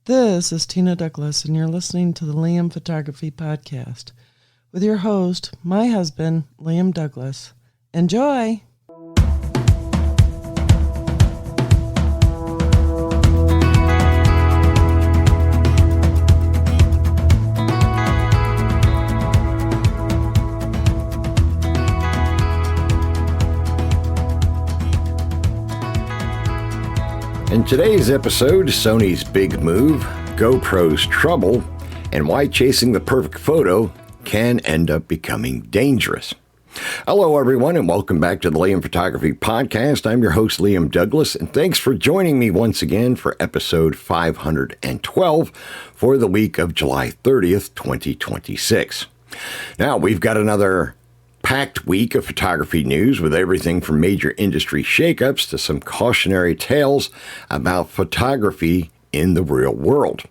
This is Tina Douglas, and you're listening to the Liam Photography Podcast with your host, my husband, Liam Douglas. Enjoy! In today's episode, Sony's big move, GoPro's trouble, and why chasing the perfect photo can end up becoming dangerous. Hello, everyone, and welcome back to the Liam Photography Podcast. I'm your host, Liam Douglas, and thanks for joining me once again for episode 512 for the week of July 30th, 2026. Now, we've got another packed week of photography news with everything from major industry shakeups to some cautionary tales about photography in the real world.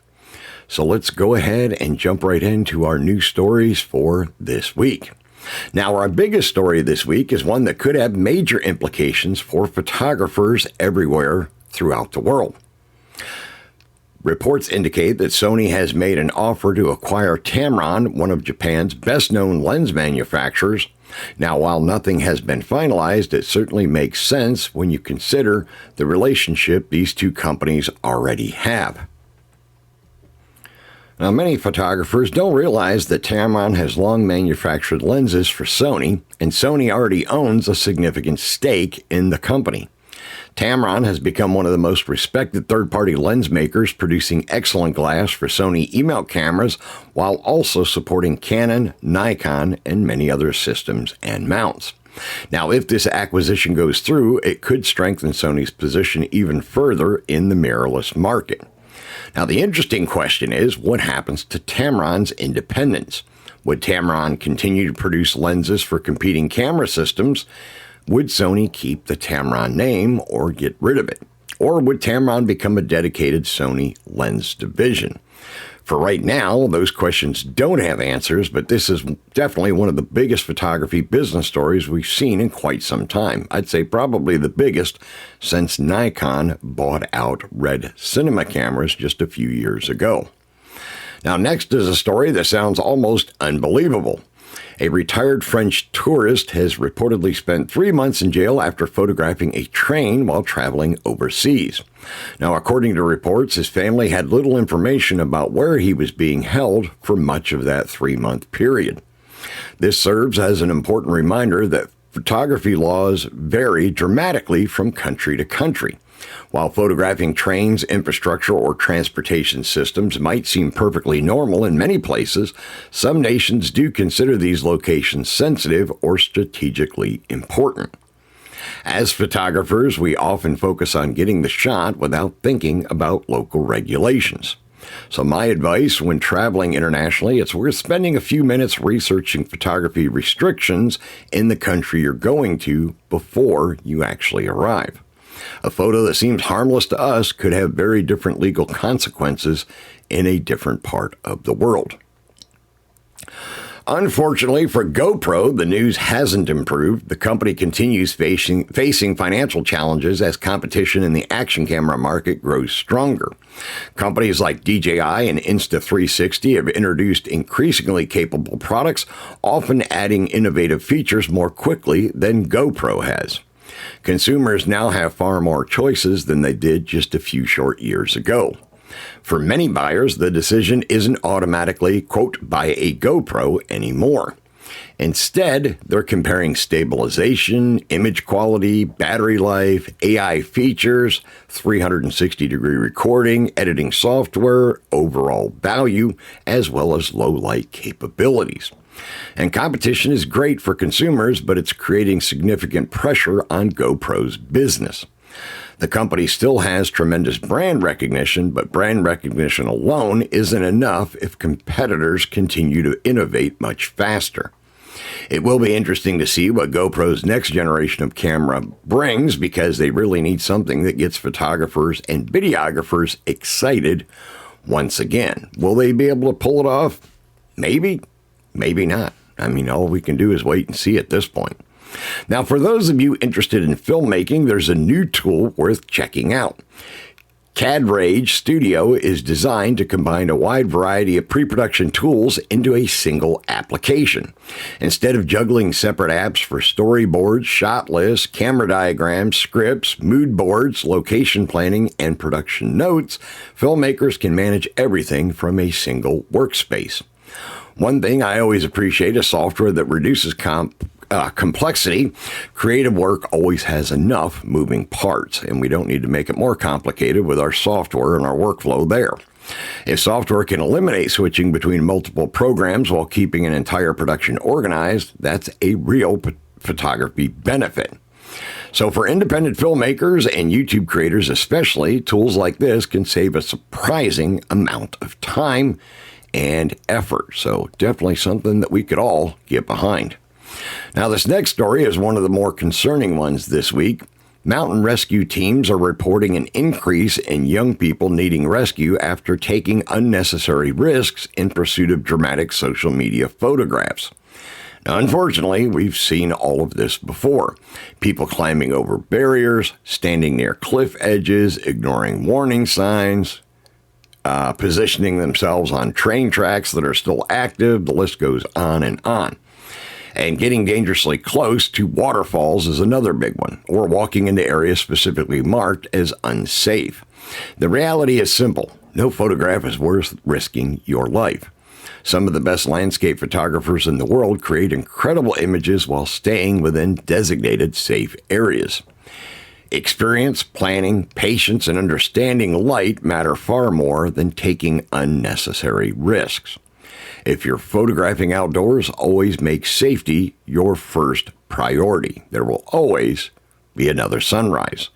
So let's go ahead and jump right into our news stories for this week. Now, our biggest story this week is one that could have major implications for photographers everywhere throughout the world. Reports indicate that Sony has made an offer to acquire Tamron, one of Japan's best-known lens manufacturers. Now, while nothing has been finalized, it certainly makes sense when you consider the relationship these two companies already have. Now, many photographers don't realize that Tamron has long manufactured lenses for Sony, and Sony already owns a significant stake in the company. Tamron has become one of the most respected third-party lens makers, producing excellent glass for Sony E-mount cameras while also supporting Canon, Nikon, and many other systems and mounts. Now, if this acquisition goes through, it could strengthen Sony's position even further in the mirrorless market. Now, the interesting question is, what happens to Tamron's independence? Would Tamron continue to produce lenses for competing camera systems? Would Sony keep the Tamron name or get rid of it? Or would Tamron become a dedicated Sony lens division? For right now, those questions don't have answers, but this is definitely one of the biggest photography business stories we've seen in quite some time. I'd say probably the biggest since Nikon bought out Red Cinema cameras just a few years ago. Now, next is a story that sounds almost unbelievable. A retired French tourist has reportedly spent 3 months in jail after photographing a train while traveling overseas. Now, according to reports, his family had little information about where he was being held for much of that 3-month period. This serves as an important reminder that photography laws vary dramatically from country to country. While photographing trains, infrastructure, or transportation systems might seem perfectly normal in many places, some nations do consider these locations sensitive or strategically important. As photographers, we often focus on getting the shot without thinking about local regulations. So my advice when traveling internationally, it's worth spending a few minutes researching photography restrictions in the country you're going to before you actually arrive. A photo that seems harmless to us could have very different legal consequences in a different part of the world. Unfortunately for GoPro, the news hasn't improved. The company continues facing financial challenges as competition in the action camera market grows stronger. Companies like DJI and Insta360 have introduced increasingly capable products, often adding innovative features more quickly than GoPro has. Consumers now have far more choices than they did just a few short years ago. For many buyers, the decision isn't automatically, quote, buy a GoPro anymore. Instead, they're comparing stabilization, image quality, battery life, AI features, 360-degree recording, editing software, overall value, as well as low light capabilities. And competition is great for consumers, but it's creating significant pressure on GoPro's business. The company still has tremendous brand recognition, but brand recognition alone isn't enough if competitors continue to innovate much faster. It will be interesting to see what GoPro's next generation of camera brings, because they really need something that gets photographers and videographers excited once again. Will they be able to pull it off? Maybe, maybe not. I mean, all we can do is wait and see at this point. Now, for those of you interested in filmmaking, there's a new tool worth checking out. CAD Rage Studio is designed to combine a wide variety of pre-production tools into a single application. Instead of juggling separate apps for storyboards, shot lists, camera diagrams, scripts, mood boards, location planning, and production notes, filmmakers can manage everything from a single workspace. One thing I always appreciate is software that reduces complexity. Creative work always has enough moving parts, and we don't need to make it more complicated with our software and our workflow there. If software can eliminate switching between multiple programs while keeping an entire production organized, that's a real photography benefit. So for independent filmmakers and YouTube creators especially, tools like this can save a surprising amount of time and effort. So definitely something that we could all get behind. Now, this next story is one of the more concerning ones this week. Mountain rescue teams are reporting an increase in young people needing rescue after taking unnecessary risks in pursuit of dramatic social media photographs. Now, unfortunately, we've seen all of this before. People climbing over barriers, standing near cliff edges, ignoring warning signs, positioning themselves on train tracks that are still active. The list goes on and on. And getting dangerously close to waterfalls is another big one, or walking into areas specifically marked as unsafe. The reality is simple. No photograph is worth risking your life. Some of the best landscape photographers in the world create incredible images while staying within designated safe areas. Experience, planning, patience, and understanding light matter far more than taking unnecessary risks. If you're photographing outdoors, always make safety your first priority. There will always be another sunrise.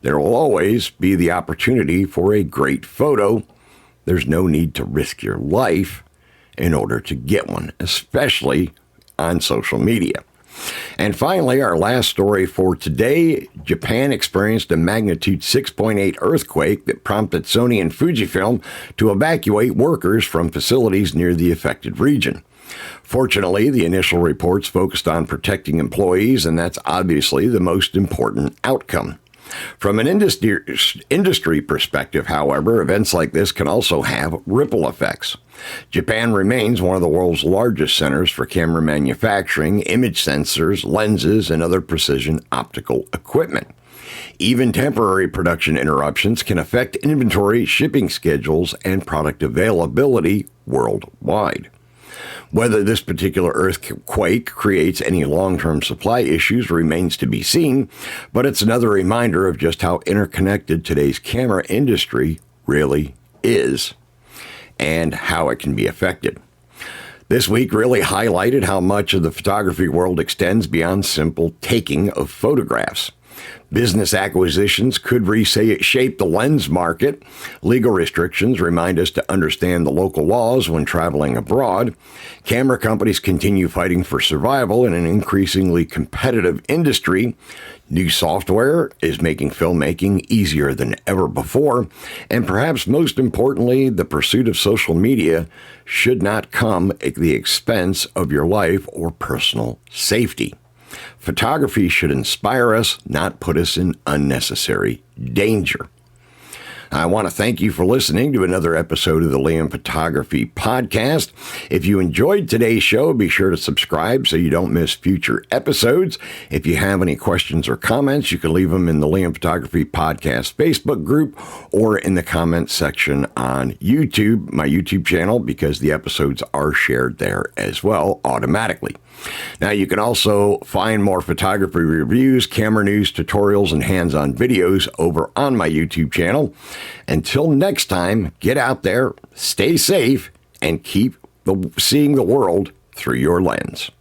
There will always be the opportunity for a great photo. There's no need to risk your life in order to get one, especially on social media. And finally, our last story for today, Japan experienced a magnitude 6.8 earthquake that prompted Sony and Fujifilm to evacuate workers from facilities near the affected region. Fortunately, the initial reports focused on protecting employees, and that's obviously the most important outcome. From an industry perspective, however, events like this can also have ripple effects. Japan remains one of the world's largest centers for camera manufacturing, image sensors, lenses, and other precision optical equipment. Even temporary production interruptions can affect inventory, shipping schedules, and product availability worldwide. Whether this particular earthquake creates any long-term supply issues remains to be seen, but it's another reminder of just how interconnected today's camera industry really is and how it can be affected. This week really highlighted how much of the photography world extends beyond simple taking of photographs. Business acquisitions could reshape the lens market. Legal restrictions remind us to understand the local laws when traveling abroad. Camera companies continue fighting for survival in an increasingly competitive industry. New software is making filmmaking easier than ever before. And perhaps most importantly, the pursuit of social media should not come at the expense of your life or personal safety. Photography should inspire us, not put us in unnecessary danger. I want to thank you for listening to another episode of the Liam Photography Podcast. If you enjoyed today's show, be sure to subscribe so you don't miss future episodes. If you have any questions or comments, you can leave them in the Liam Photography Podcast Facebook group or in the comments section on YouTube, my YouTube channel, because the episodes are shared there as well automatically. Now, you can also find more photography reviews, camera news, tutorials, and hands-on videos over on my YouTube channel. Until next time, get out there, stay safe, and keep seeing the world through your lens.